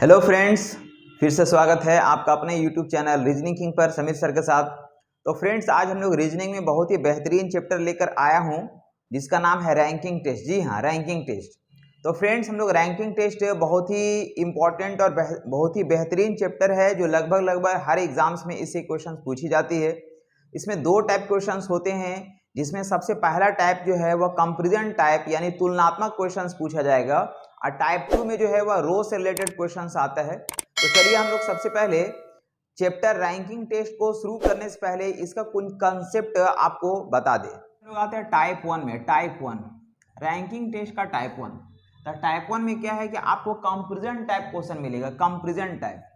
Hello friends, फिर से स्वागत है आपका अपने यूट्यूब चैनल रीजनिंग किंग पर समीर सर के साथ। तो फ्रेंड्स, आज हम लोग रीजनिंग में बहुत ही बेहतरीन चैप्टर लेकर आया हूं जिसका नाम है रैंकिंग टेस्ट। जी हाँ, रैंकिंग टेस्ट। तो फ्रेंड्स, हम लोग रैंकिंग टेस्ट बहुत ही इंपॉर्टेंट और बहुत ही बेहतरीन चैप्टर है जो लगभग हर एग्जाम्स में इससे क्वेश्चन पूछी जाती है। इसमें दो टाइप क्वेश्चन होते हैं, जिसमें सबसे पहला टाइप जो है वह कंपैरिजन टाइप यानी तुलनात्मक क्वेश्चंस पूछा जाएगा, और टाइप 2 में जो है वह रो से रिलेटेड क्वेश्चंस आता है। तो चलिए हम लोग सबसे पहले चैप्टर रैंकिंग टेस्ट को शुरू करने से पहले इसका कुछ कंसेप्ट आपको बता दें। हम लोग आते हैं टाइप 1 में। टाइप 1 रैंकिंग टेस्ट का टाइप 1। तो टाइप 1 में क्या है कि आपको कंपैरिजन टाइप क्वेश्चन मिलेगा। कंपैरिजन टाइप,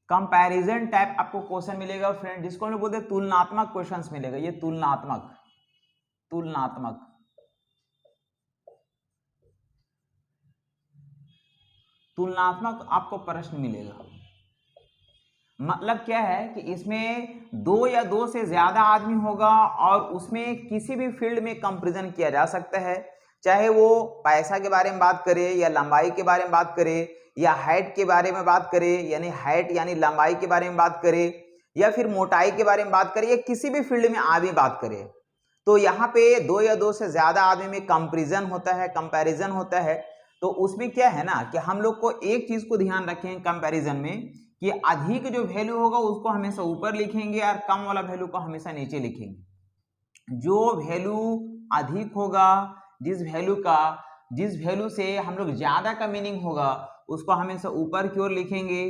कंपैरिजन टाइप आपको क्वेश्चन मिलेगा फ्रेंड, जिसको हम लोग बोलते हैं तुलनात्मक क्वेश्चंस मिलेगा। ये तुलनात्मक आपको प्रश्न मिलेगा। मतलब क्या है कि इसमें दो या दो से ज्यादा आदमी होगा और उसमें किसी भी फील्ड में कंपैरिजन किया जा सकता है, चाहे वो पैसा के बारे में बात करे या लंबाई के बारे में बात करे या हाइट के बारे में बात करे, यानी हाइट यानी लंबाई के बारे में बात करे, या फिर मोटाई के बारे में बात करे, या किसी भी फील्ड में आदमी बात करे। तो यहाँ पे दो या दो से ज्यादा आदमी में कंपैरिजन होता है, कंपैरिजन होता है। तो उसमें क्या है ना कि हम लोग को एक चीज को ध्यान रखें कंपैरिजन में कि अधिक जो वैल्यू होगा उसको हमेशा ऊपर लिखेंगे और कम वाला वैल्यू को हमेशा नीचे लिखेंगे। जो वैल्यू अधिक होगा, जिस वैल्यू से हम लोग ज्यादा का मीनिंग होगा उसको हमेशा ऊपर की ओर लिखेंगे,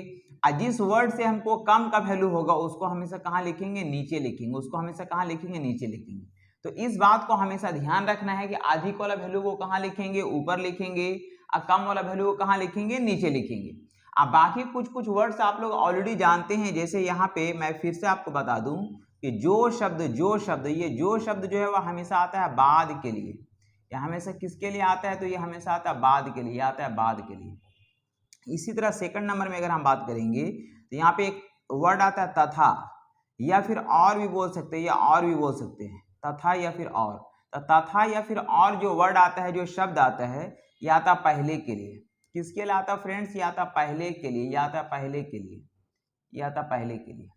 और जिस वर्ड से हमको कम का वैल्यू होगा उसको हमेशा कहाँ लिखेंगे? नीचे लिखेंगे। उसको हमेशा कहाँ लिखेंगे? नीचे लिखेंगे। तो इस बात को हमेशा ध्यान रखना है कि अधिक वाला वैल्यू को कहाँ लिखेंगे? ऊपर लिखेंगे, और कम वाला वैल्यू को कहाँ लिखेंगे? नीचे लिखेंगे। अब बाकी कुछ वर्ड्स आप लोग ऑलरेडी जानते हैं। जैसे यहाँ पे मैं फिर से आपको बता दूं कि जो शब्द ये जो शब्द जो है वह हमेशा आता है बाद के लिए। यह हमेशा किसके लिए आता है? तो ये हमेशा आता है बाद के लिए, आता है बाद के लिए। इसी तरह सेकंड नंबर में अगर हम बात करेंगे तो यहाँ पे एक वर्ड आता है तथा, या फिर और भी बोल सकते हैं, या और भी बोल सकते हैं, तथा या फिर और। तो तथा या फिर और जो वर्ड आता है, जो शब्द आता है, यह आता पहले के लिए। किसके लिए आता फ्रेंड्स? ये आता पहले के लिए, ये आता पहले के लिए, ये आता पहले के लिए।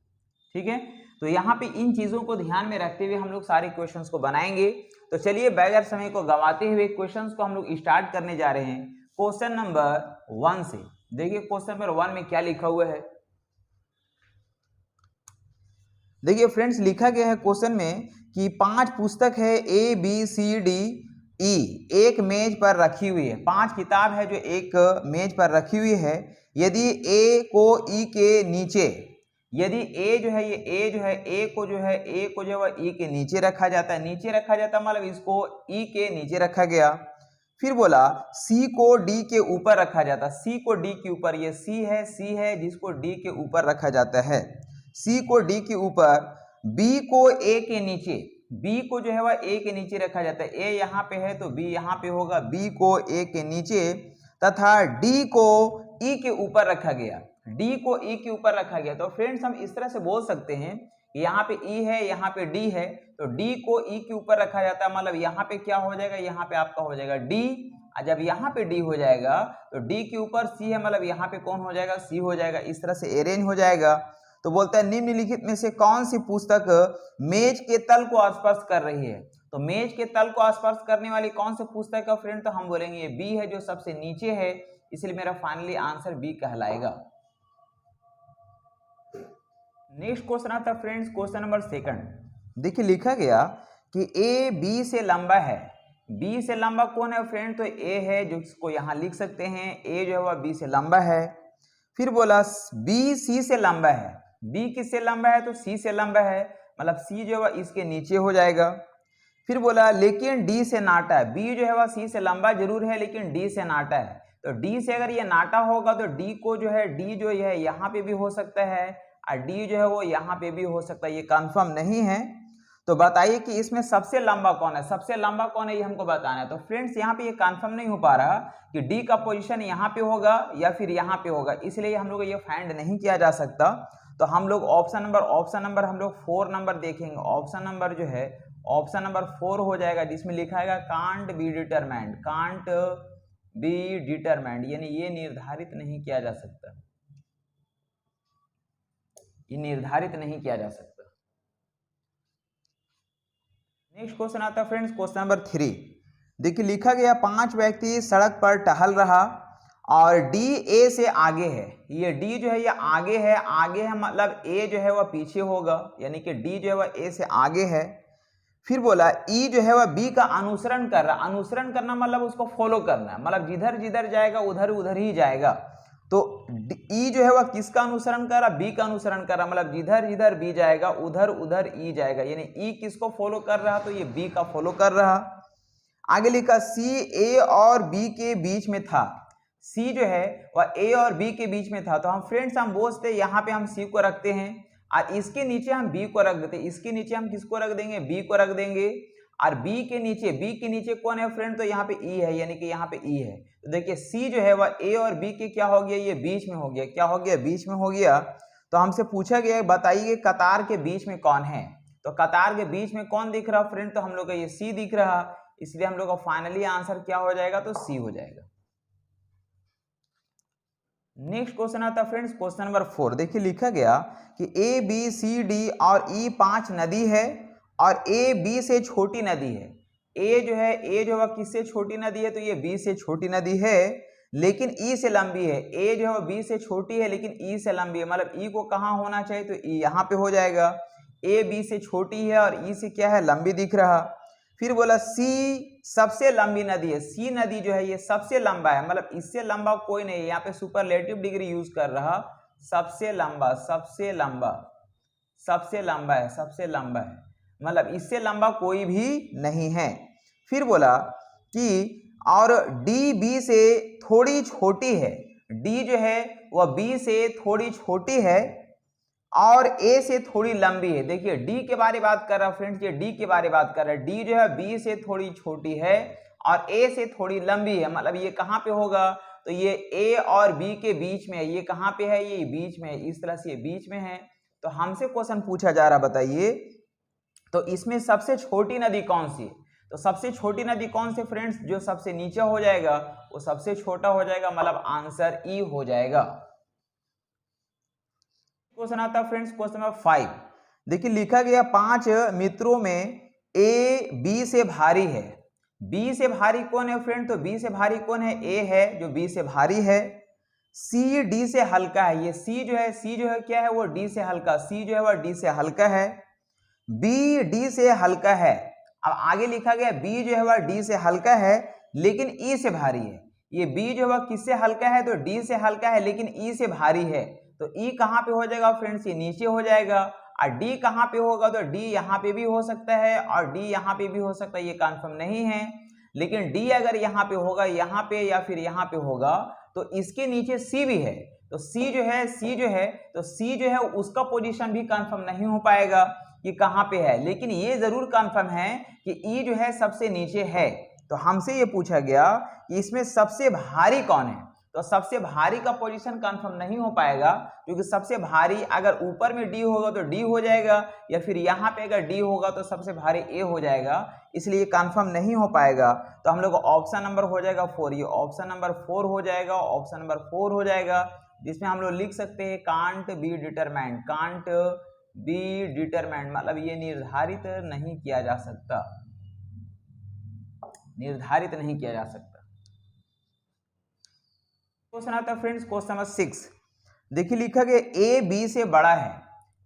ठीक है, तो यहाँ पे इन चीजों को ध्यान में रखते हुए हम लोग सारे क्वेश्चंस को बनाएंगे। तो चलिए बगैर समय को गंवाते हुए क्वेश्चंस को हम लोग स्टार्ट करने जा रहे हैं क्वेश्चन नंबर 1 से। देखिए क्वेश्चन नंबर 1 में क्या लिखा हुआ है। देखिए फ्रेंड्स, लिखा गया है क्वेश्चन में कि 5 पुस्तक है ABCDE एक मेज पर रखी हुई है। 5 किताब है जो एक मेज पर रखी हुई है। यदि A को E के नीचे, यदि A जो है A को जो है वह E के नीचे रखा जाता है। नीचे रखा जाता है मतलब इसको E के नीचे रखा गया। फिर बोला C को D के ऊपर रखा जाता है। C को D के ऊपर, ये C है जिसको D के ऊपर रखा जाता है। C को D के ऊपर, B को A के नीचे, B को जो है वह A के नीचे रखा जाता है। A यहाँ पे है तो B यहाँ पे होगा, B को A के नीचे, तथा D को E के ऊपर रखा गया। D को E के ऊपर रखा गया। तो फ्रेंड्स, हम इस तरह से बोल सकते हैं कि यहाँ पे E है, यहाँ पे D है, तो D को E के ऊपर रखा जाता है। मतलब यहाँ पे क्या हो जाएगा? यहाँ पे आपका हो जाएगा D। जब यहाँ पे D हो जाएगा तो D के ऊपर C है, मतलब यहाँ पे कौन हो जाएगा? C हो जाएगा। इस तरह से अरेंज हो जाएगा। तो बोलता है निम्नलिखित में से कौन सी पुस्तक मेज के तल को स्पर्श कर रही है? तो मेज के तल को स्पर्श करने वाली कौन सी पुस्तक है फ्रेंड? तो हम बोलेंगे ये बी है, जो सबसे नीचे है, इसलिए मेरा फाइनली आंसर बी कहलाएगा। नेक्स्ट क्वेश्चन आता है फ्रेंड्स, क्वेश्चन नंबर 2। देखिए लिखा गया कि ए बी से लंबा है। बी से लंबा कौन है फ्रेंड? तो ए है, जो इसको यहाँ लिख सकते हैं। ए जो है वह बी से लंबा है। फिर बोला बी सी से लंबा है। बी किससे लंबा है? तो सी से लंबा है, मतलब सी जो है वह इसके नीचे हो जाएगा। फिर बोला लेकिन डी से नाटा है। बी जो है वह सी से लंबा जरूर है लेकिन डी से नाटा है। तो डी से अगर ये नाटा होगा तो डी को जो है, डी जो है यहाँ पे भी हो सकता है और डी जो है वो यहाँ पे भी हो सकता है। ये कंफर्म नहीं है। तो बताइए कि इसमें सबसे लंबा कौन है? सबसे लंबा कौन है ये हमको बताना है। तो फ्रेंड्स, यहाँ पे ये कंफर्म नहीं हो पा रहा कि डी का पोजीशन यहाँ पे होगा या फिर यहाँ पे होगा, इसलिए हम लोग ये फाइंड नहीं किया जा सकता। तो हम लोग ऑप्शन नंबर हम लोग 4 नंबर देखेंगे। ऑप्शन नंबर जो है ऑप्शन नंबर 4 हो जाएगा, जिसमें लिखा है can't be determined, can't be determined, यानी ये निर्धारित नहीं किया जा सकता, ये निर्धारित नहीं किया जा सकता। नेक्स्ट क्वेश्चन आता है फ्रेंड्स, क्वेश्चन नंबर 3। देखिए लिखा गया 5 व्यक्ति सड़क पर टहल रहा और डी ए से आगे है। ये डी जो है ये आगे है मतलब ए जो है वह पीछे होगा, यानी कि डी जो है वह ए से आगे है। फिर बोला ई जो है वह बी का अनुसरण कर रहा, अनुसरण करना मतलब उसको फॉलो करना, मतलब जिधर जिधर जाएगा उधर उधर ही जाएगा। तो ई जो है वह किसका अनुसरण कर रहा, बी का अनुसरण कर रहा, मतलब जिधर जिधर बी जाएगा उधर उधर ई जाएगा, यानी ई किसको फॉलो कर रहा, तो ये बी का फॉलो कर रहा। आगे लिखा सी ए और बी के बीच में था, सी जो है वह ए और बी के बीच में था। तो हम फ्रेंड्स हम बोलते यहाँ पे हम सी को रखते हैं और इसके नीचे हम बी को रख देते हैं, इसके नीचे हम किसको रख देंगे, बी को रख देंगे। और बी के नीचे कौन है फ्रेंड, तो यहाँ पे ई है, यानी कि यहाँ पे ई है। तो देखिए सी जो है वह ए और बी के क्या हो गया, ये बीच में हो गया, क्या हो गया, बीच में हो गया। तो हमसे पूछा गया बताइए कतार के बीच में कौन है, तो कतार के बीच में कौन दिख रहा फ्रेंड, तो हम लोग का ये सी दिख रहा, इसलिए हम लोग का फाइनली आंसर क्या हो जाएगा, तो सी हो जाएगा। नेक्स्ट क्वेश्चन आता है फ्रेंड्स, क्वेश्चन नंबर 4। देखिए लिखा गया कि ए बी सी डी और ई 5 नदी है और ए बी से छोटी नदी है। ए जो वह किससे छोटी नदी है, तो ये बी से छोटी नदी है लेकिन ई से लंबी है। ए जो है वह बी से छोटी है लेकिन ई से लंबी है, मतलब ई को कहाँ होना चाहिए, तो ई यहाँ पे हो जाएगा। ए बी से छोटी है और ई से क्या है, लंबी दिख रहा। फिर बोला सी सबसे लंबी नदी है, सी नदी जो है ये सबसे लंबा है, मतलब इससे लंबा कोई नहीं है, यहाँ पे सुपरलेटिव डिग्री यूज कर रहा, सबसे लंबा, सबसे लंबा, सबसे लंबा है, सबसे लंबा है, मतलब इससे लंबा कोई भी नहीं है। फिर बोला कि और डी बी से थोड़ी छोटी है, डी जो है वह बी से थोड़ी छोटी है और ए से थोड़ी लंबी है। देखिए डी के बारे में बात कर रहा फ्रेंड्स, ये डी के बारे में बात कर रहा है, डी जो है बी से थोड़ी छोटी है और ए से थोड़ी लंबी है, मतलब ये कहाँ पे होगा, तो ये ए और बी के बीच में है, ये कहाँ पे है, ये बीच में है, इस तरह से ये बीच में है। तो हमसे क्वेश्चन पूछा जा रहा बताइए तो इसमें सबसे छोटी नदी कौन सी है, तो सबसे छोटी नदी कौन सी फ्रेंड्स, जो सबसे नीचे हो जाएगा वो सबसे छोटा हो जाएगा, मतलब आंसर ई हो जाएगा। क्वेश्चन आता है फ्रेंड्स, क्वेश्चन नंबर 5। देखिए लिखा गया 5 मित्रों में ए बी से भारी है, बी से भारी कौन है फ्रेंड, तो बी से भारी कौन है, ए है जो बी से भारी है। सी डी से हल्का है, ये सी जो है क्या है, वो डी से हल्का, सी जो है वह डी से हल्का है। बी डी से हल्का है, अब आगे लिखा गया बी जो है वह डी से हल्का है लेकिन ई से भारी है। ये बी जो है वह किससे हल्का है, तो डी से हल्का है लेकिन ई से भारी है। तो ई कहाँ पे हो जाएगा फ्रेंड्स, ये नीचे हो जाएगा। और डी कहाँ पे होगा, तो डी यहाँ पे भी हो सकता है और डी यहाँ पे भी हो सकता है, ये कंफर्म नहीं है। लेकिन डी अगर यहाँ पे होगा, यहाँ पे या फिर यहाँ पे होगा, तो इसके नीचे सी भी है, तो सी जो है उसका पोजीशन भी कंफर्म नहीं हो पाएगा कि कहाँ पे है, लेकिन ये जरूर कंफर्म है कि ई जो है सबसे नीचे है। तो हमसे ये पूछा गया कि इसमें सबसे भारी कौन है, तो सबसे भारी का पोजीशन कंफर्म नहीं हो पाएगा, क्योंकि सबसे भारी अगर ऊपर में डी होगा तो डी हो जाएगा, या फिर यहाँ पे अगर डी होगा तो सबसे भारी ए हो जाएगा, इसलिए कंफर्म नहीं हो पाएगा। तो हम लोग ऑप्शन नंबर हो जाएगा 4, ये ऑप्शन नंबर 4 हो जाएगा, ऑप्शन नंबर 4 हो जाएगा, जिसमें हम लोग लिख सकते हैं can't be determined, can't be determined, मतलब ये निर्धारित नहीं किया जा सकता, निर्धारित नहीं किया जा सकता। क्वेश्चन आता है फ्रेंड्स, क्वेश्चन नंबर 6। देखिए लिखा गया ए बी से बड़ा है,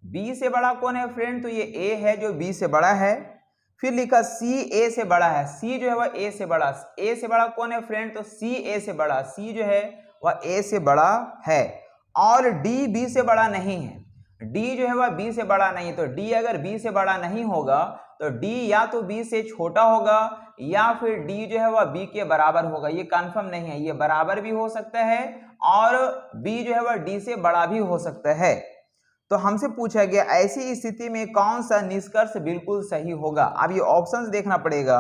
बी से बड़ा कौन है फ्रेंड, तो ये ए है जो बी से बड़ा है। फिर लिखा सी ए से बड़ा है, सी जो है वह ए से बड़ा, ए से बड़ा कौन है फ्रेंड, तो सी ए से बड़ा, सी जो है वह ए से बड़ा है। और डी बी से बड़ा नहीं है, डी जो है वह बी से बड़ा नहीं है। तो डी अगर बी से बड़ा नहीं होगा तो डी या तो बी से छोटा होगा या फिर डी जो है वह बी के बराबर होगा, ये कंफर्म नहीं है, ये बराबर भी हो सकता है और बी जो है वह डी से बड़ा भी हो सकता है। तो हमसे पूछा गया ऐसी स्थिति में कौन सा निष्कर्ष बिल्कुल सही होगा। अब ये ऑप्शंस देखना पड़ेगा।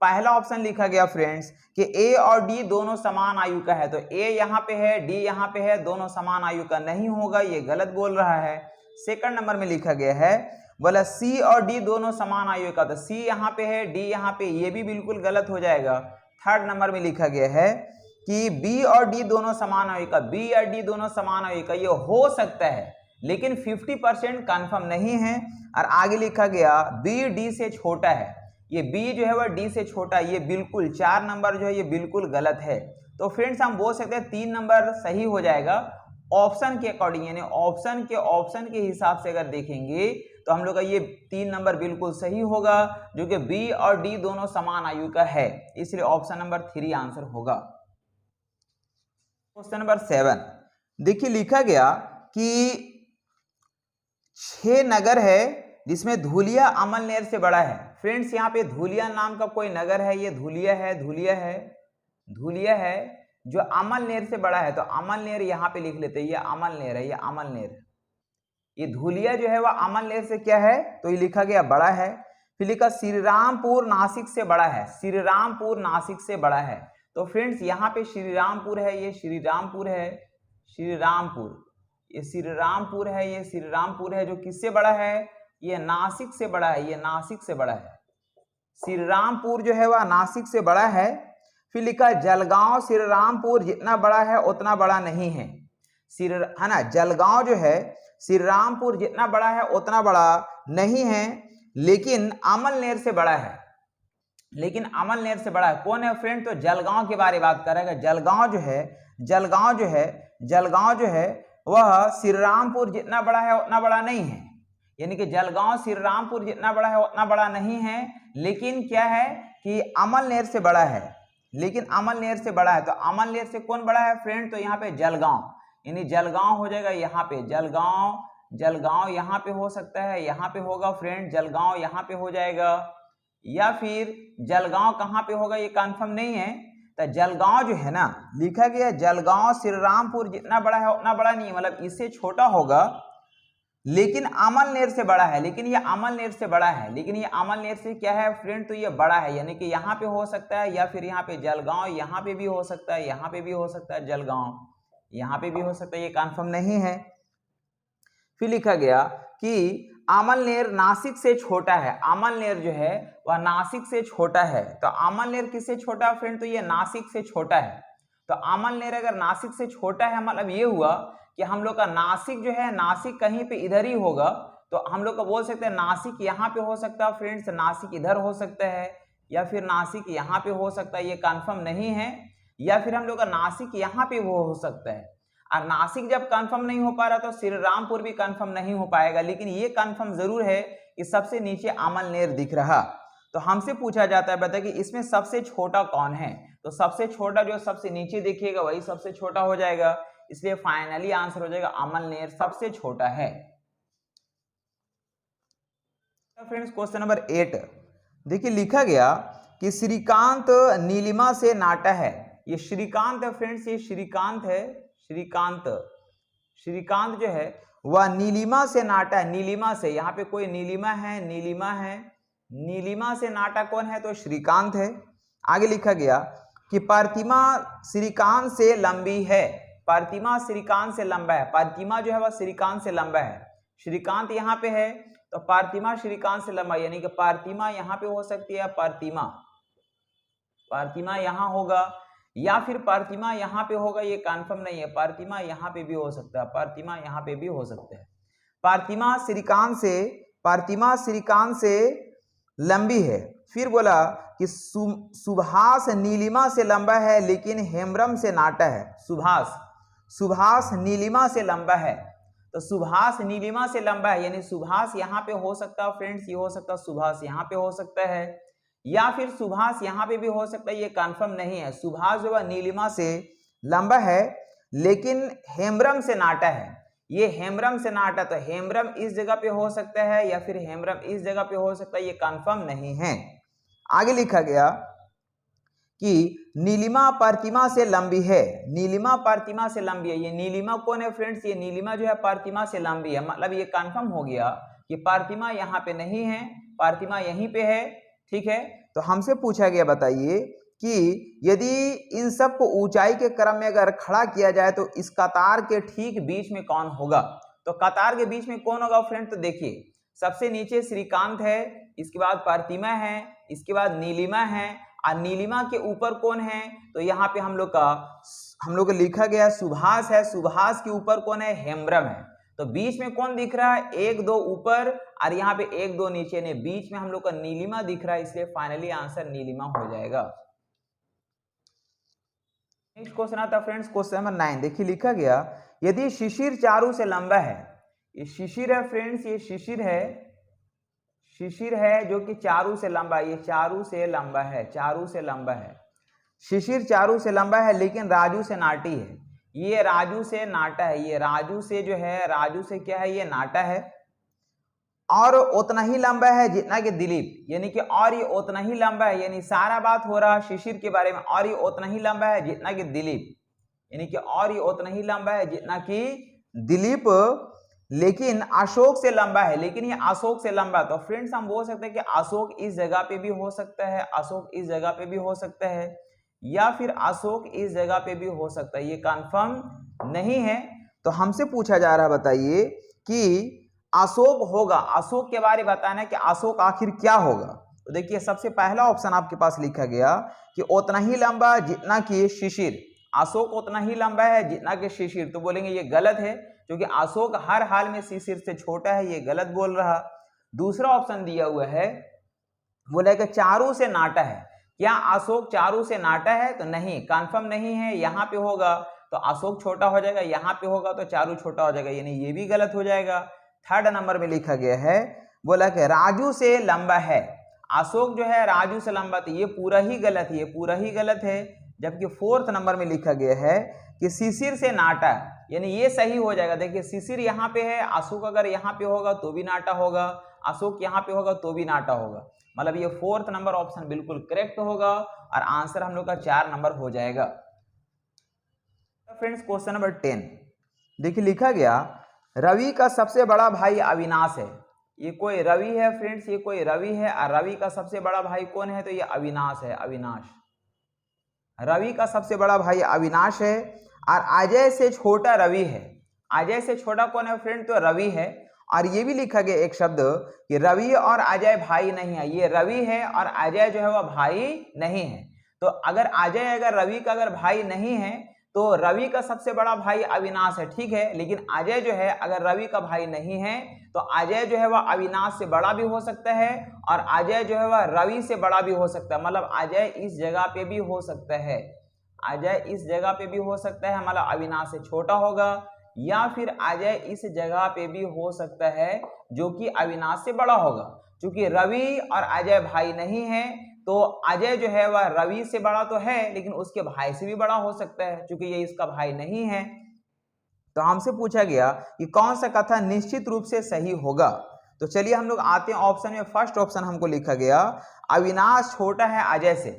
पहला ऑप्शन लिखा गया फ्रेंड्स कि ए और डी दोनों समान आयु का है, तो ए यहाँ पे है डी यहाँ पे है, दोनों समान आयु का नहीं होगा, ये गलत बोल रहा है। सेकंड नंबर में लिखा गया है, बोला सी और डी दोनों समान आयु का, तो सी यहाँ पे है, डी यहाँ पे, ये भी बिल्कुल गलत हो जाएगा। थर्ड नंबर में लिखा गया है कि बी और डी दोनों समान आयु का, बी और डी दोनों समान आयु का, ये हो सकता है लेकिन 50% कंफर्म नहीं है। और आगे लिखा गया बी डी से छोटा है, ये बी जो है वह डी से छोटा है, ये बिल्कुल 4 नंबर जो है ये बिल्कुल गलत है। तो फ्रेंड्स हम बोल सकते हैं 3 नंबर सही हो जाएगा ऑप्शन के अकॉर्डिंग, यानी ऑप्शन के हिसाब से अगर देखेंगे तो हम लोग का ये 3 नंबर बिल्कुल सही होगा, जो कि बी और डी दोनों समान आयु का है, इसलिए ऑप्शन नंबर 3 आंसर होगा। क्वेश्चन नंबर 7 देखिए, लिखा गया कि 6 नगर है जिसमें धुलिया अमलनेर से बड़ा है। फ्रेंड्स यहाँ पे धुलिया नाम का कोई नगर है, ये धुलिया है जो अमलनेर से बड़ा है, तो अमलनेर यहाँ पे लिख लेते हैं, ये अमलनेर है, ये अमलनेर, ये धुलिया जो है वह अमलनेर से क्या है, तो ये लिखा गया बड़ा है। फिर लिखा श्रीरामपुर नासिक से बड़ा है, श्रीरामपुर नासिक से बड़ा है। तो फ्रेंड्स यहाँ पे श्रीरामपुर है, ये श्रीरामपुर है, ये श्रीरामपुर है, ये श्रीरामपुर है, जो किससे बड़ा है, ये नासिक से बड़ा है, ये नासिक से बड़ा है। श्रीरामपुर जो है वह नासिक से बड़ा है। फिर लिखा जलगांव श्रीरामपुर जितना बड़ा है उतना बड़ा नहीं है, है ना, जलगांव जो है श्रीरामपुर जितना बड़ा है उतना बड़ा नहीं है, लेकिन अमलनेर से बड़ा है, लेकिन अमलनेर से बड़ा है। कौन है फ्रेंड, तो जलगांव के बारे में बात करेगा। जलगांव जो है वह श्रीरामपुर जितना बड़ा है उतना बड़ा नहीं है, यानी कि जलगांव श्रीरामपुर जितना बड़ा है उतना बड़ा नहीं है, लेकिन क्या है कि अमलनेर से बड़ा है, लेकिन अमलनेर से बड़ा है। तो अमलनेर से कौन बड़ा है फ्रेंड, तो यहाँ पे जलगांव, यानी जलगांव हो जाएगा, यहाँ पे जलगांव यहाँ पे हो सकता है, यहाँ पे होगा फ्रेंड, जलगांव यहाँ पे हो जाएगा, या फिर जलगांव कहाँ पे होगा ये कंफर्म नहीं है। तो जलगांव जो है ना, लिखा गया जलगांव श्रीरामपुर जितना बड़ा है उतना बड़ा नहीं है, मतलब इससे छोटा होगा, लेकिन अमलनेर से बड़ा है, लेकिन ये अमलनेर से बड़ा है, लेकिन ये अमलनेर से क्या है फ्रेंड, तो ये बड़ा है, यानी कि यहाँ पे हो सकता है, या फिर यहाँ पे जलगांव यहाँ पे भी हो सकता है, यहाँ पे भी हो सकता है, जलगांव यहाँ पे भी हो सकता है, ये कंफर्म नहीं है। फिर लिखा गया कि अमलनेर नासिक से छोटा है, अमलनेर जो है वह नासिक से छोटा है। तो अमलनेर किससे छोटा है फ्रेंड, तो ये नासिक से छोटा है। तो अमलनेर अगर नासिक से छोटा है, मतलब ये हुआ कि हम लोग का नासिक जो है, नासिक कहीं पे इधर ही होगा, तो हम लोग का बोल सकते हैं नासिक यहाँ पे हो सकता है फ्रेंड्स, नासिक इधर हो सकता है, या फिर नासिक यहाँ पे हो सकता है, ये कंफर्म नहीं है, या फिर हम लोग का नासिक यहाँ पे वो हो सकता है। और नासिक जब कंफर्म नहीं हो पा रहा तो श्रीरामपुर भी कंफर्म नहीं हो पाएगा, लेकिन ये कंफर्म जरूर है कि सबसे नीचे अमलनेर दिख रहा। तो हमसे पूछा जाता है बता कि इसमें सबसे छोटा कौन है, तो सबसे छोटा जो सबसे नीचे देखिएगा वही सबसे छोटा हो जाएगा, इसलिए फाइनली आंसर हो जाएगा अमलनेर सबसे छोटा है। फ्रेंड्स क्वेश्चन नंबर 8 देखिए, लिखा गया कि श्रीकांत नीलिमा से नाटा है। ये श्रीकांत है फ्रेंड्स, ये श्रीकांत है, श्रीकांत जो है वह नीलिमा से नाटा है, नीलिमा से, यहाँ पे कोई नीलिमा है, नीलिमा से नाटा कौन है, तो श्रीकांत है। आगे लिखा गया कि प्रतिमा श्रीकांत से लंबी है, प्रतिमा श्रीकांत से लंबा है, प्रतिमा जो है वह श्रीकांत से लंबा है, श्रीकांत यहाँ पे है तो प्रतिमा श्रीकांत से लंबा, यानी कि प्रतिमा यहाँ पे हो सकती है, प्रतिमा यहाँ होगा, या फिर प्रतिमा यहाँ पे होगा, ये कंफर्म नहीं है, प्रतिमा यहाँ पे भी हो सकता है, प्रतिमा यहाँ पे भी हो सकता है। प्रतिमा श्रीकांत से लंबी है। फिर बोला कि सुभाष नीलिमा से लंबा है लेकिन हेम्ब्रम से नाटा है, सुभाष नीलिमा से लंबा है, तो सुभाष नीलिमा से लंबा है, यानी सुभाष यहाँ पे हो सकता है फ्रेंड्स, ये हो सकता है सुभाष यहाँ पे हो सकता है, या फिर सुभाष यहाँ पे भी हो सकता है, ये कंफर्म नहीं है। सुभाष जो है नीलिमा से लंबा है लेकिन हेम्ब्रम से नाटा है, ये हेम्ब्रम से नाटा, तो हेम्ब्रम इस जगह पे हो सकता है या फिर हेम्ब्रम इस जगह पे हो सकता है, ये कंफर्म नहीं है। आगे लिखा गया कि नीलिमा प्रतिमा से लंबी है, नीलिमा प्रतिमा से लंबी है। ये नीलिमा कौन है फ्रेंड्स, ये नीलिमा जो है प्रतिमा से लंबी है, मतलब ये कंफर्म हो गया कि प्रतिमा यहाँ पे नहीं है, प्रतिमा यहीं पे है, ठीक है। तो हमसे पूछा गया बताइए कि यदि इन सब को ऊंचाई के क्रम में अगर खड़ा किया जाए तो इस कतार के ठीक बीच में कौन होगा, तो कतार के बीच में कौन होगा फ्रेंड? तो देखिए सबसे नीचे श्रीकांत है, इसके बाद प्रतिमा है, इसके बाद नीलिमा है, और नीलिमा के ऊपर कौन है? तो यहाँ पे हम लोग का लिखा गया सुभाष है, सुभाष के ऊपर कौन है? हेम्ब्रम है। तो बीच में कौन दिख रहा है? 1 2 ऊपर और यहाँ पे 1 2 नीचे, ने बीच में हम लोग का नीलिमा दिख रहा है, इसलिए फाइनली आंसर नीलिमा हो जाएगा। नेक्स्ट क्वेश्चन आता है फ्रेंड्स, क्वेश्चन नंबर 9। देखिए लिखा गया यदि शिशिर चारों से लंबा है, ये शिशिर है फ्रेंड्स, ये शिशिर है जो कि चारों से लंबा है, ये चारों से लंबा है, चारों से लंबा है, शिशिर चारों से लंबा है लेकिन राजू से नाटी है। ये राजू से नाटा है, ये राजू से जो है, राजू से क्या है? ये नाटा है, और उतना ही लंबा है जितना कि दिलीप, यानी कि और ये उतना ही लंबा है, यानी सारा बात हो रहा है शिशिर के बारे में, और ये उतना ही लंबा है जितना कि दिलीप, यानी कि और ये उतना ही लंबा है जितना कि दिलीप, लेकिन अशोक से लंबा है, लेकिन ये अशोक से लंबा। तो फ्रेंड्स हम बोल सकते हैं कि अशोक इस जगह पे भी हो सकता है, अशोक इस जगह पे भी हो सकता है, या फिर अशोक इस जगह पे भी हो सकता है, ये कंफर्म नहीं है। तो हमसे पूछा जा रहा है, बताइए कि अशोक होगा, अशोक के बारे में बताना है कि अशोक आखिर क्या होगा। तो देखिए सबसे पहला ऑप्शन आपके पास लिखा गया कि उतना ही लंबा जितना कि शिशिर, अशोक उतना ही लंबा है जितना कि शिशिर। तो बोलेंगे ये गलत है, क्योंकि अशोक हर हाल में शिशिर से छोटा है, ये गलत बोल रहा। दूसरा ऑप्शन दिया हुआ है, बोला कि चारों से नाटा है, क्या अशोक चारों से नाटा है? तो नहीं, कंफर्म नहीं है। यहाँ पे होगा तो अशोक छोटा हो जाएगा, यहाँ पे होगा तो चारों छोटा हो जाएगा, यानी ये भी गलत हो जाएगा। थर्ड नंबर में लिखा गया है, बोला कि राजू से लंबा है, अशोक जो है राजू से लंबा, तो ये पूरा ही गलत है, ये पूरा ही गलत है। जबकि फोर्थ नंबर में लिखा गया है कि शिशिर से नाटा, यानी ये सही हो जाएगा। देखिए शिशिर यहाँ पे है, अशोक अगर यहाँ पे होगा तो भी नाटा होगा, अशोक यहाँ पे होगा तो भी नाटा होगा, मतलब ये फोर्थ नंबर ऑप्शन बिल्कुल करेक्ट होगा, और आंसर हम लोग का 4 नंबर हो जाएगा। फ्रेंड्स क्वेश्चन नंबर 10, देखिए लिखा गया रवि का सबसे बड़ा भाई अविनाश है। ये कोई रवि है फ्रेंड्स, ये कोई रवि है, और रवि का सबसे बड़ा भाई कौन है? तो ये अविनाश है, अविनाश। रवि का सबसे बड़ा भाई अविनाश है, और अजय से छोटा रवि है। अजय से छोटा कौन है फ्रेंड? तो रवि है। और ये भी लिखा गया एक शब्द कि रवि और अजय भाई नहीं है, ये रवि है और अजय जो है वह भाई नहीं है। तो अगर अजय अगर रवि का अगर भाई नहीं है तो रवि का सबसे बड़ा भाई अविनाश है, ठीक है, लेकिन अजय जो है अगर रवि का भाई नहीं है तो अजय जो है वह अविनाश से बड़ा भी हो सकता है, और अजय जो है वह रवि से बड़ा भी हो सकता है, मतलब अजय इस जगह पे भी हो सकता है, अजय इस जगह पे भी हो सकता है, मतलब अविनाश से छोटा होगा, या फिर अजय इस जगह पे भी हो सकता है जो कि अविनाश से बड़ा होगा। क्योंकि रवि और अजय भाई नहीं है, तो अजय जो है वह रवि से बड़ा तो है लेकिन उसके भाई से भी बड़ा हो सकता है, क्योंकि ये इसका भाई नहीं है। तो हमसे पूछा गया कि कौन सा कथन निश्चित रूप से सही होगा। तो चलिए हम लोग आते हैं ऑप्शन में। फर्स्ट ऑप्शन हमको लिखा गया अविनाश छोटा है अजय से,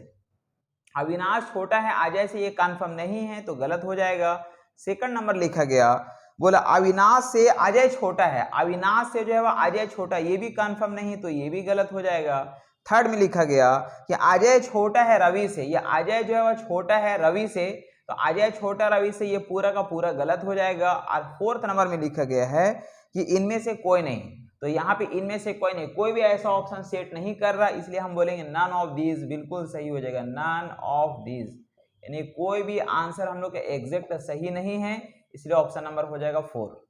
अविनाश छोटा है अजय से, ये कंफर्म नहीं है तो गलत हो जाएगा। सेकंड नंबर लिखा गया, बोला अविनाश से अजय छोटा है, अविनाश से जो है वह अजय छोटा, ये भी कंफर्म नहीं तो ये भी गलत हो जाएगा। थर्ड में लिखा गया कि अजय छोटा है रवि से, या अजय जो है वह छोटा है रवि से, तो अजय छोटा रवि से, ये पूरा का पूरा गलत हो जाएगा। और फोर्थ नंबर में लिखा गया है कि इनमें से कोई नहीं, तो यहाँ पे इनमें से कोई नहीं, कोई भी ऐसा ऑप्शन सेट नहीं कर रहा, इसलिए हम बोलेंगे नन ऑफ दीज, बिल्कुल सही हो जाएगा, नन ऑफ दीज, यानी कोई भी आंसर हम लोग का एग्जैक्ट सही नहीं है, इसलिए ऑप्शन नंबर हो जाएगा 4।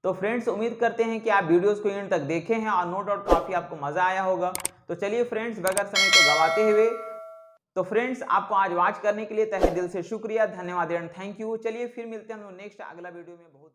तो फ्रेंड्स उम्मीद करते हैं कि आप वीडियोस को एंड तक देखे हैं और नो डाउट काफी आपको मजा आया होगा। तो चलिए फ्रेंड्स बगैर समय को गवाते हुए, तो फ्रेंड्स आपको आज वॉच करने के लिए तहे दिल से शुक्रिया, धन्यवाद एंड थैंक यू। चलिए फिर मिलते हैं हम नेक्स्ट अगला वीडियो में बहुत